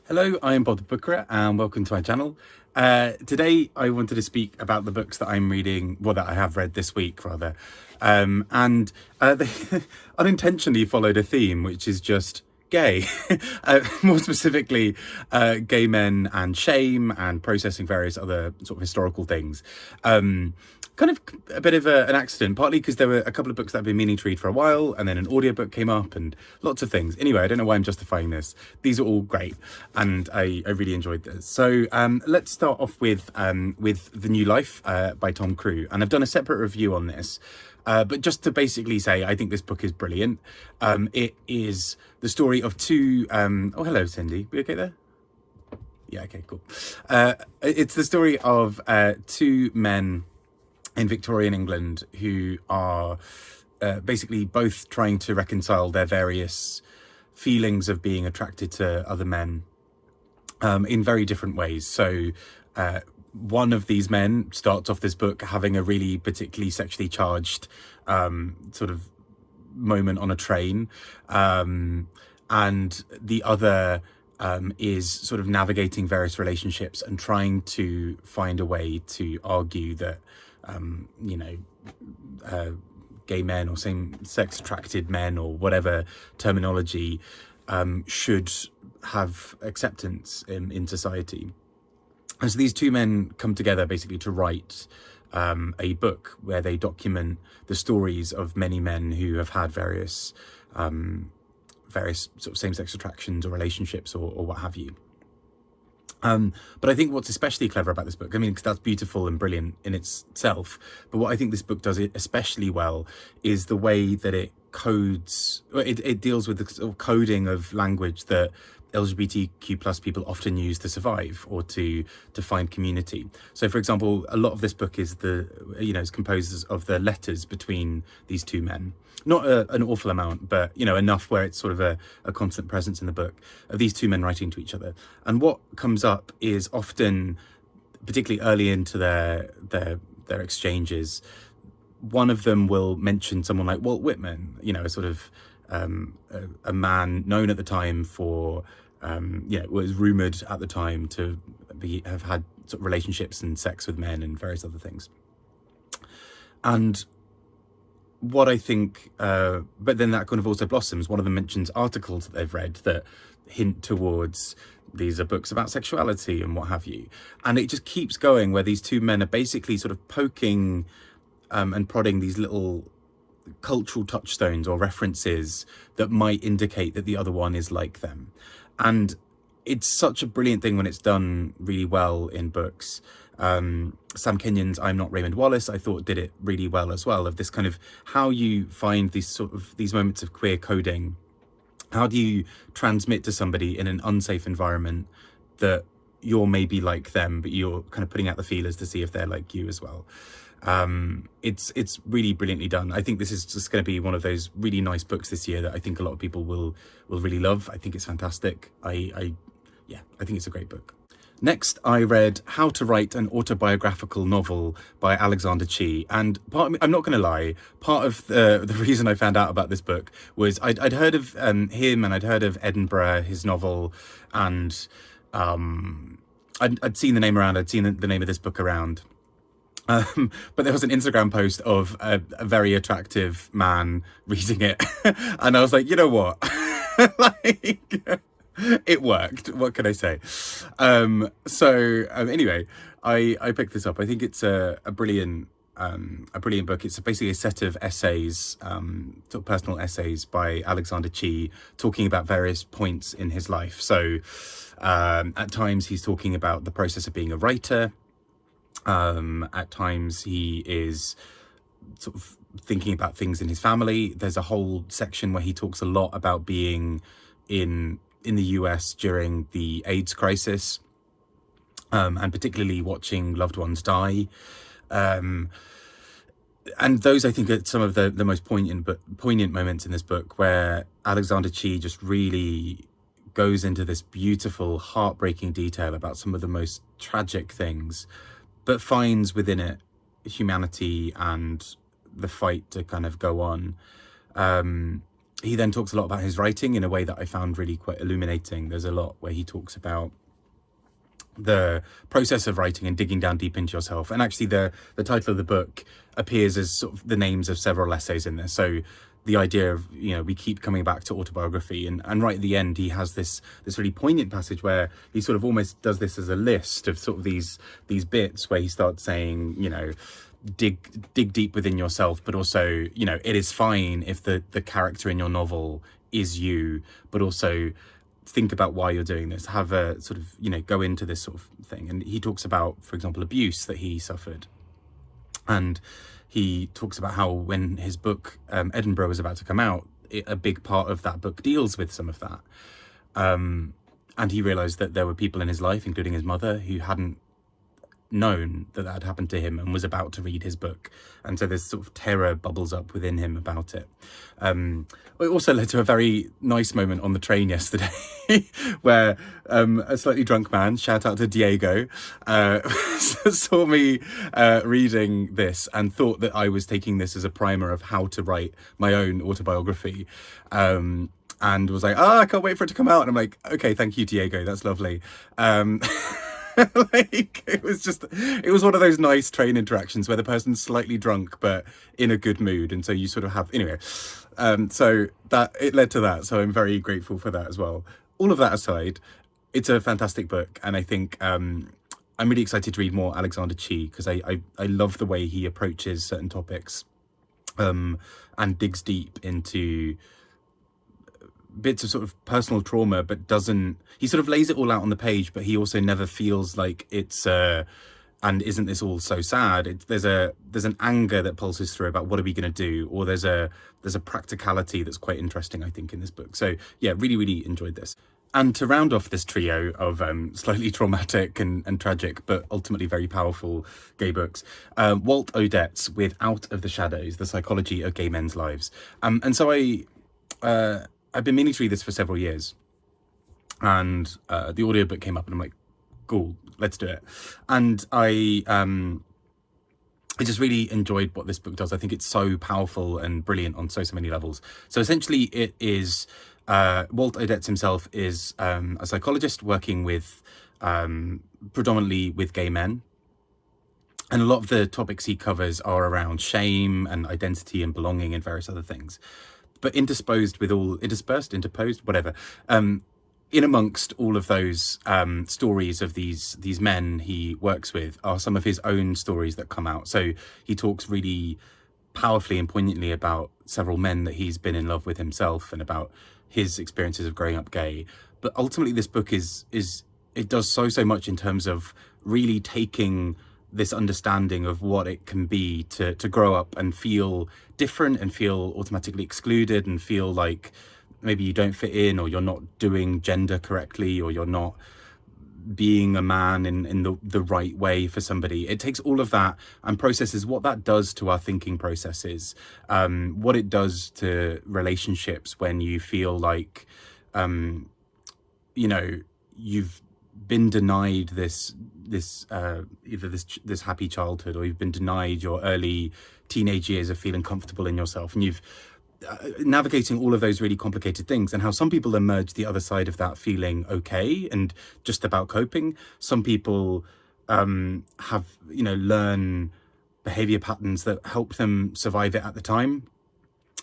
Hello, I am Bob the Booker and welcome to my channel. Today I wanted to speak about the books that I'm reading, well, that I have read this week rather. They unintentionally followed a theme, which is just gay. More specifically, gay men and shame and processing various other sort of historical things. Kind of a bit of an accident, partly because there were a couple of books that I've been meaning to read for a while, and then an audiobook came up and lots of things. Anyway, I don't know why I'm justifying this. These are all great, and I really enjoyed this. So let's start off with The New Life by Tom Crewe. And I've done a separate review on this, but just to basically say, I think this book is brilliant. It is the story of two... oh, hello, Cindy. We okay there? Yeah, okay, cool. It's the story of two men in Victorian England who are basically both trying to reconcile their various feelings of being attracted to other men in very different ways. So one of these men starts off this book having a really particularly sexually charged sort of moment on a train, and the other is sort of navigating various relationships and trying to find a way to argue that gay men or same-sex attracted men or whatever terminology should have acceptance in society. And so these two men come together basically to write a book where they document the stories of many men who have had various sort of same-sex attractions or relationships or what have you. But I think what's especially clever about this book, I mean, because that's beautiful and brilliant in itself, but what I think this book does it especially well is the way that it codes, it deals with the sort of coding of language that LGBTQ plus people often use to survive or to find community. So, for example, a lot of this book is is composed of the letters between these two men. Not an awful amount, but, enough where it's sort of a constant presence in the book of these two men writing to each other. And what comes up is often, particularly early into their exchanges, one of them will mention someone like Walt Whitman, a sort of a man known at the time for, was rumoured at the time to have had sort of relationships and sex with men and various other things. And what I think, but then that kind of also blossoms. One of them mentions articles that they've read that hint towards these are books about sexuality and what have you. And it just keeps going where these two men are basically sort of poking and prodding these little cultural touchstones or references that might indicate that the other one is like them. And it's such a brilliant thing when it's done really well in books. Sam Kenyon's I'm Not Raymond Wallace, I thought, did it really well as well, of this kind of how you find these moments of queer coding. How do you transmit to somebody in an unsafe environment that you're maybe like them, but you're kind of putting out the feelers to see if they're like you as well. It's really brilliantly done. I think this is just going to be one of those really nice books this year that I think a lot of people will really love. I think it's fantastic. I think it's a great book. Next, I read How to Write an Autobiographical Novel by Alexander Chee. And I'm not going to lie, part of the reason I found out about this book was I'd heard of him, and I'd heard of Edinburgh, his novel, and I'd seen the name around, I'd seen the name of this book around. But there was an Instagram post of a very attractive man reading it. And I was like, you know what? It worked. What can I say? Anyway, I picked this up. I think it's a brilliant book. It's basically a set of essays, sort of personal essays by Alexander Chee, talking about various points in his life. So at times he's talking about the process of being a writer. At times he is sort of thinking about things in his family. There's a whole section where he talks a lot about being in the US during the AIDS crisis, and particularly watching loved ones die. And those, I think, are some of the most poignant moments in this book, where Alexander Chee just really goes into this beautiful, heartbreaking detail about some of the most tragic things, but finds within it humanity and the fight to kind of go on. he then talks a lot about his writing in a way that I found really quite illuminating. There's a lot where he talks about the process of writing and digging down deep into yourself. And actually the title of the book appears as sort of the names of several essays in there. So the idea of, you know, we keep coming back to autobiography, and right at the end he has this really poignant passage where he sort of almost does this as a list of sort of these bits where he starts saying, you know, dig deep within yourself, but also, you know, it is fine if the character in your novel is you, but also think about why you're doing this, have a sort of, you know, go into this sort of thing. And he talks about, for example, abuse that he suffered, and he talks about how when his book Edinburgh was about to come out, a big part of that book deals with some of that, and he realized that there were people in his life, including his mother, who hadn't known that had happened to him and was about to read his book, and so this sort of terror bubbles up within him about it. It also led to a very nice moment on the train yesterday where a slightly drunk man, shout out to Diego, saw me reading this and thought that I was taking this as a primer of how to write my own autobiography, and was like, I can't wait for it to come out. And I'm like, okay, thank you, Diego, that's lovely. Like, it was one of those nice train interactions where the person's slightly drunk but in a good mood, and so you sort of have, anyway, so that it led to that, so I'm very grateful for that as well. All of that aside, it's a fantastic book, and I think I'm really excited to read more Alexander Chee, because I love the way he approaches certain topics, and digs deep into bits of sort of personal trauma, but he sort of lays it all out on the page, but he also never feels like it's and isn't this all so sad? There's an anger that pulses through about what are we going to do, or there's a practicality that's quite interesting, I think, in this book. So yeah, really enjoyed this. And to round off this trio of slightly traumatic and tragic, but ultimately very powerful gay books, Walt Odets with Out of the Shadows, The Psychology of Gay Men's Lives. And so I've been meaning to read this for several years, and the audiobook came up and I'm like, cool, let's do it. And I just really enjoyed what this book does. I think it's so powerful and brilliant on so many levels. So essentially it is, Walt Odets himself is a psychologist working with predominantly with gay men. And a lot of the topics he covers are around shame and identity and belonging and various other things. But interposed, whatever, in amongst all of those stories of these men he works with are some of his own stories that come out. So he talks really powerfully and poignantly about several men that he's been in love with himself, and about his experiences of growing up gay. But ultimately this book it does so much in terms of really taking this understanding of what it can be to grow up and feel different, and feel automatically excluded, and feel like maybe you don't fit in, or you're not doing gender correctly, or you're not being a man in the right way for somebody. It takes all of that and processes what that does to our thinking processes, what it does to relationships when you feel like, you know, you've been denied either this happy childhood, or you've been denied your early teenage years of feeling comfortable in yourself, and you've navigating all of those really complicated things, and how some people emerge the other side of that feeling okay and just about coping. Some people have, you know, learn behavior patterns that help them survive it at the time,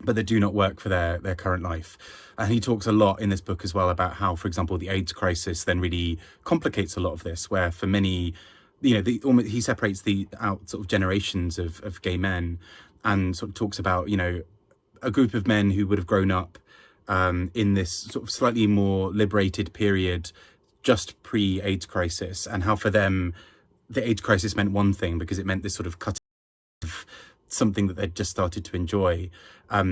but that do not work for their current life. And he talks a lot in this book as well about how, for example, the AIDS crisis then really complicates a lot of this, where for many, you know, he separates out sort of generations of gay men, and sort of talks about, you know, a group of men who would have grown up in this sort of slightly more liberated period just pre-AIDS crisis, and how for them the AIDS crisis meant one thing because it meant this sort of cut of something that they'd just started to enjoy.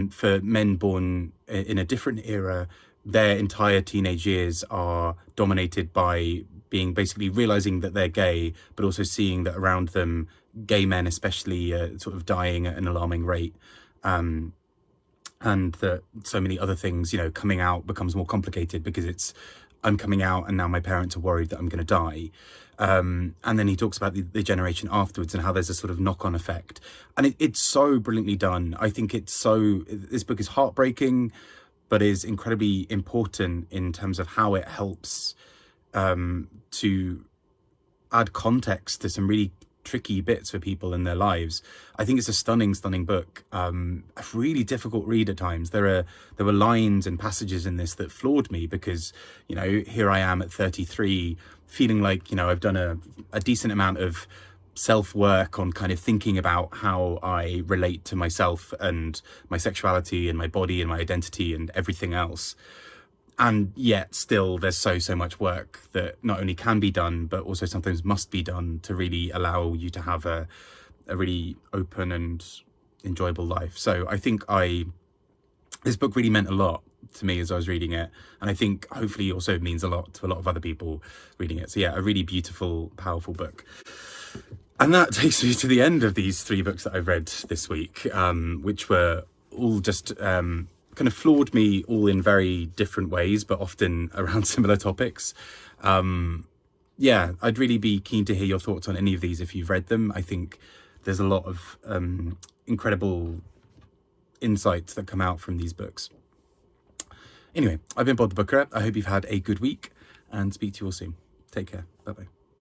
For men born in a different era, their entire teenage years are dominated by being basically realizing that they're gay, but also seeing that around them gay men especially sort of dying at an alarming rate, and that so many other things, you know, coming out becomes more complicated because it's, I'm coming out and now my parents are worried that I'm going to die. And then he talks about the generation afterwards and how there's a sort of knock-on effect. And it's so brilliantly done. I think this book is heartbreaking, but is incredibly important in terms of how it helps to add context to some really tricky bits for people in their lives. I think it's a stunning book. A really difficult read at times. There were lines and passages in this that floored me because, you know, here I am at 33 feeling like, you know, I've done a decent amount of self-work on kind of thinking about how I relate to myself and my sexuality and my body and my identity and everything else. And yet still there's so much work that not only can be done, but also sometimes must be done to really allow you to have a really open and enjoyable life. So I think this book really meant a lot to me as I was reading it. And I think hopefully also means a lot to a lot of other people reading it. So yeah, a really beautiful, powerful book. And that takes me to the end of these 3 books that I've read this week, which were all just kind of floored me all in very different ways, but often around similar topics. Yeah, I'd really be keen to hear your thoughts on any of these if you've read them. I think there's a lot of incredible insights that come out from these books. Anyway, I've been Bob the Booker. I hope you've had a good week and speak to you all soon. Take care. Bye-bye.